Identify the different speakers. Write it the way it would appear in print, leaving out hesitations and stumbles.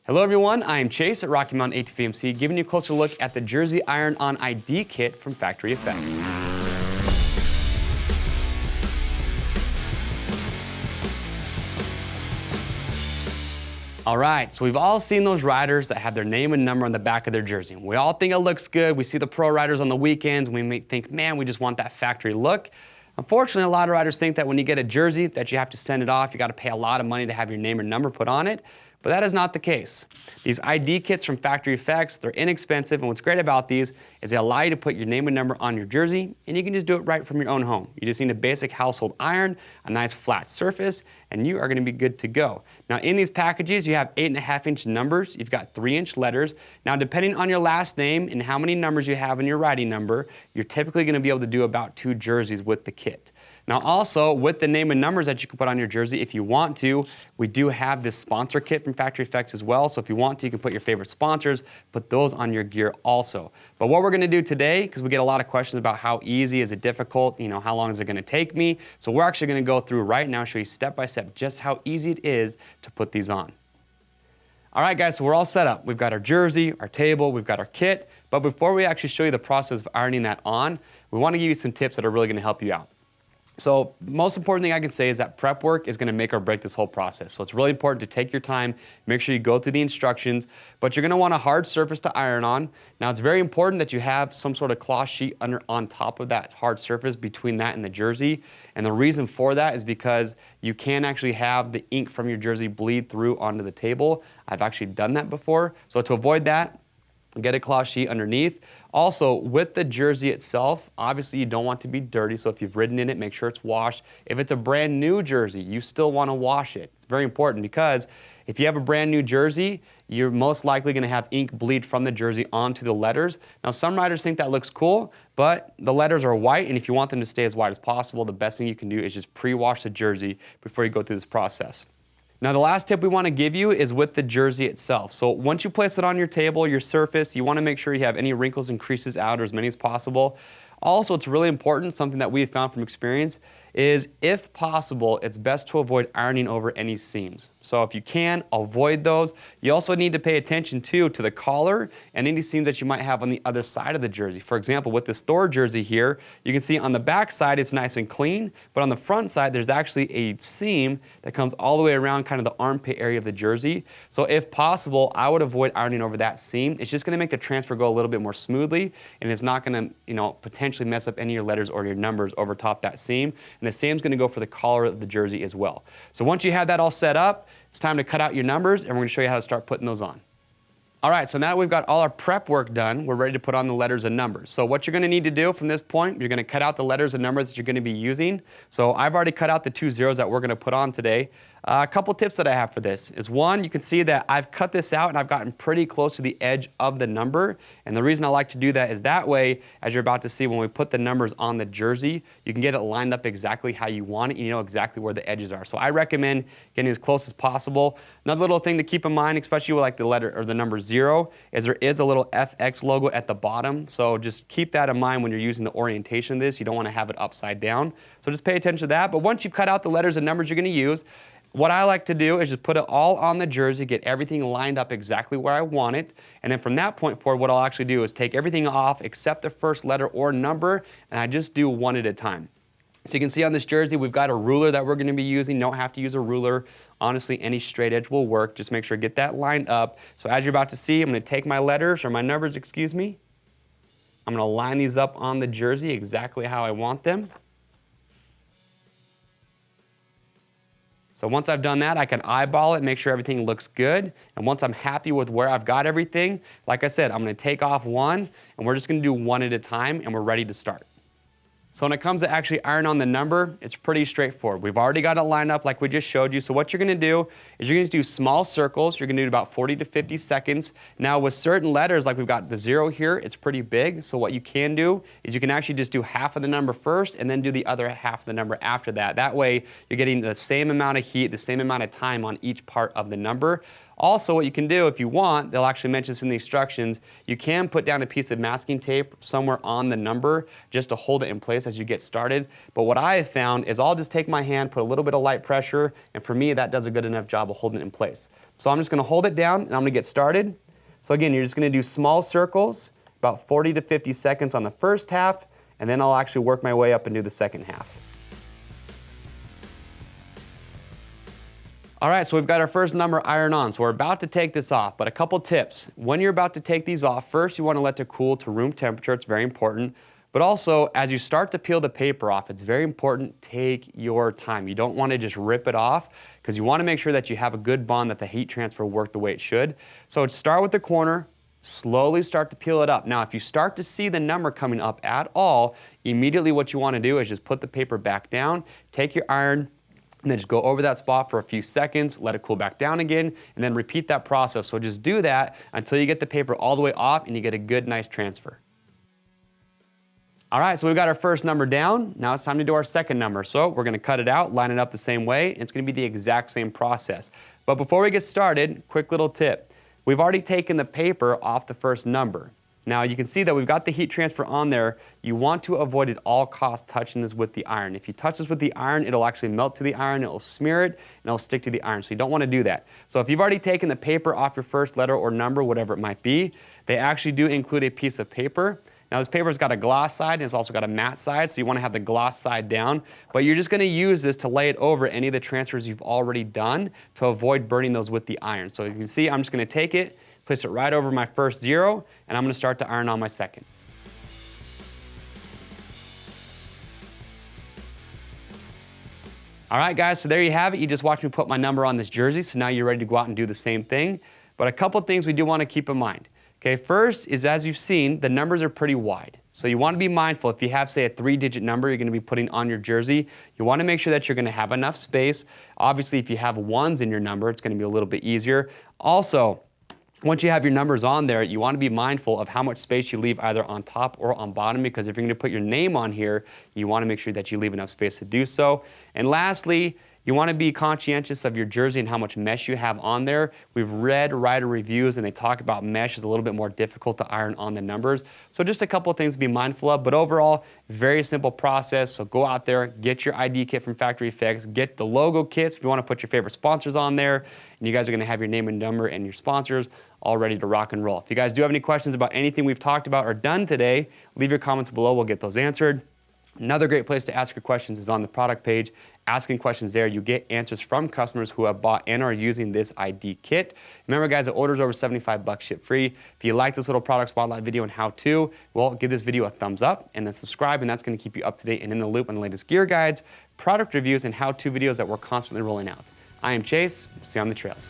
Speaker 1: Hello everyone, I am Chase at Rocky Mountain ATVMC, giving you a closer look at the Jersey IronOn ID kit from Factory Effex. All right, so we've all seen those riders that have their name and number on the back of their jersey. We all think it looks good. We see the pro riders on the weekends, and we may think, man, we just want that factory look. Unfortunately, a lot of riders think that when you get a jersey that you have to send it off, you gotta pay a lot of money to have your name and number put on it. But that is not the case. These ID kits from Factory Effex, they're inexpensive, and what's great about these is they allow you to put your name and number on your jersey, and you can just do it right from your own home. You just need a basic household iron, a nice flat surface, and you are gonna be good to go. Now in these packages, you have 8.5-inch numbers, you've got 3-inch letters. Now depending on your last name and how many numbers you have in your riding number, you're typically gonna be able to do about 2 jerseys with the kit. Now also, with the name and numbers that you can put on your jersey, if you want to, we do have this sponsor kit from Factory Effex as well. So if you want to, you can put your favorite sponsors, put those on your gear also. But what we're gonna do today, because we get a lot of questions about how easy, is it difficult, how long is it gonna take me? So we're actually gonna go through right now, show you step by step just how easy it is to put these on. All right guys, so we're all set up. We've got our jersey, our table, we've got our kit. But before we actually show you the process of ironing that on, we wanna give you some tips that are really gonna help you out. So most important thing I can say is that prep work is gonna make or break this whole process. So it's really important to take your time, make sure you go through the instructions, but you're gonna want a hard surface to iron on. Now it's very important that you have some sort of cloth sheet on top of that hard surface between that and the jersey. And the reason for that is because you can actually have the ink from your jersey bleed through onto the table. I've actually done that before. So to avoid that, get a cloth sheet underneath. Also, with the jersey itself, obviously you don't want to be dirty, so if you've ridden in it, make sure it's washed. If it's a brand new jersey, you still want to wash it. It's very important because if you have a brand new jersey, you're most likely going to have ink bleed from the jersey onto the letters. Now, some riders think that looks cool, but the letters are white, and if you want them to stay as white as possible, the best thing you can do is just pre-wash the jersey before you go through this process. Now the last tip we want to give you is with the jersey itself. So once you place it on your table, your surface, you want to make sure you have any wrinkles and creases out, or as many as possible. Also, it's really important, something that we have found from experience, is if possible, it's best to avoid ironing over any seams. So if you can, avoid those. You also need to pay attention to the collar and any seams that you might have on the other side of the jersey. For example, with this Thor jersey here, you can see on the back side it's nice and clean, but on the front side there's actually a seam that comes all the way around kind of the armpit area of the jersey. So if possible, I would avoid ironing over that seam. It's just gonna make the transfer go a little bit more smoothly, and it's not gonna, potentially mess up any of your letters or your numbers over top that seam. And the same is going to go for the collar of the jersey as well. So once you have that all set up, it's time to cut out your numbers, and we're going to show you how to start putting those on. All right, so now that we've got all our prep work done, we're ready to put on the letters and numbers. So what you're going to need to do from this point, you're going to cut out the letters and numbers that you're going to be using. So I've already cut out the 2 zeros that we're going to put on today. A couple tips that I have for this is, one, you can see that I've cut this out and I've gotten pretty close to the edge of the number. And the reason I like to do that is that way, as you're about to see, when we put the numbers on the jersey, you can get it lined up exactly how you want it. You know exactly where the edges are. So I recommend getting as close as possible. Another little thing to keep in mind, especially with like the letter or the number 0, is there is a little FX logo at the bottom. So just keep that in mind when you're using the orientation of this. You don't want to have it upside down. So just pay attention to that. But once you've cut out the letters and numbers you're going to use, what I like to do is just put it all on the jersey, get everything lined up exactly where I want it, and then from that point forward, what I'll actually do is take everything off except the first letter or number, and I just do one at a time. So you can see on this jersey, we've got a ruler that we're gonna be using. You don't have to use a ruler. Honestly, any straight edge will work. Just make sure to get that lined up. So as you're about to see, I'm gonna take my letters, or my numbers, excuse me. I'm gonna line these up on the jersey exactly how I want them. So once I've done that, I can eyeball it, make sure everything looks good. And once I'm happy with where I've got everything, like I said, I'm gonna take off one, and we're just gonna do one at a time, and we're ready to start. So when it comes to actually iron on the number, it's pretty straightforward. We've already got it lined up like we just showed you. So what you're gonna do is you're gonna do small circles. You're gonna do about 40 to 50 seconds. Now with certain letters, like we've got the 0 here, it's pretty big. So what you can do is you can actually just do half of the number first and then do the other half of the number after that. That way you're getting the same amount of heat, the same amount of time on each part of the number. Also, what you can do if you want, they'll actually mention this in the instructions, you can put down a piece of masking tape somewhere on the number just to hold it in place as you get started. But what I have found is I'll just take my hand, put a little bit of light pressure, and for me, that does a good enough job of holding it in place. So I'm just gonna hold it down and I'm gonna get started. So again, you're just gonna do small circles, about 40 to 50 seconds on the first half, and then I'll actually work my way up and do the second half. All right, so we've got our first number iron on. So we're about to take this off, but a couple tips. When you're about to take these off, first you wanna let it cool to room temperature, it's very important. But also, as you start to peel the paper off, it's very important, take your time. You don't wanna just rip it off, because you wanna make sure that you have a good bond, that the heat transfer worked the way it should. So start with the corner, slowly start to peel it up. Now, if you start to see the number coming up at all, immediately what you wanna do is just put the paper back down, take your iron, and then just go over that spot for a few seconds, let it cool back down again, and then repeat that process. So just do that until you get the paper all the way off and you get a good, nice transfer. All right, so we've got our first number down. Now it's time to do our second number. So we're gonna cut it out, line it up the same way, and it's gonna be the exact same process. But before we get started, quick little tip. We've already taken the paper off the first number. Now you can see that we've got the heat transfer on there. You want to avoid at all costs touching this with the iron. If you touch this with the iron, it'll actually melt to the iron, it'll smear it, and it'll stick to the iron. So you don't want to do that. So if you've already taken the paper off your first letter or number, whatever it might be, they actually do include a piece of paper. Now this paper's got a gloss side and it's also got a matte side, so you want to have the gloss side down, but you're just going to use this to lay it over any of the transfers you've already done to avoid burning those with the iron. So you can see I'm just going to take it, place it right over my first zero, and I'm gonna start to iron on my second. All right, guys, so there you have it. You just watched me put my number on this jersey, so now you're ready to go out and do the same thing. But a couple things we do wanna keep in mind. Okay, first is, as you've seen, the numbers are pretty wide. So you wanna be mindful, if you have, say, a 3-digit number you're gonna be putting on your jersey, you wanna make sure that you're gonna have enough space. Obviously, if you have ones in your number, it's gonna be a little bit easier. Also, once you have your numbers on there, you want to be mindful of how much space you leave either on top or on bottom, because if you're going to put your name on here, you want to make sure that you leave enough space to do so. And lastly, you want to be conscientious of your jersey and how much mesh you have on there. We've read rider reviews and they talk about mesh is a little bit more difficult to iron on the numbers. So just a couple of things to be mindful of, but overall, very simple process. So go out there, get your ID kit from Factory Effex, get the logo kits if you want to put your favorite sponsors on there, and you guys are going to have your name and number and your sponsors all ready to rock and roll. If you guys do have any questions about anything we've talked about or done today, leave your comments below, we'll get those answered. Another great place to ask your questions is on the product page. Asking questions there, you get answers from customers who have bought and are using this ID kit. Remember guys, the order's over 75 bucks, ship free. If you like this little product spotlight video and how to, well, give this video a thumbs up and then subscribe, and that's gonna keep you up to date and in the loop on the latest gear guides, product reviews, and how-to videos that we're constantly rolling out. I am Chase, we'll see you on the trails.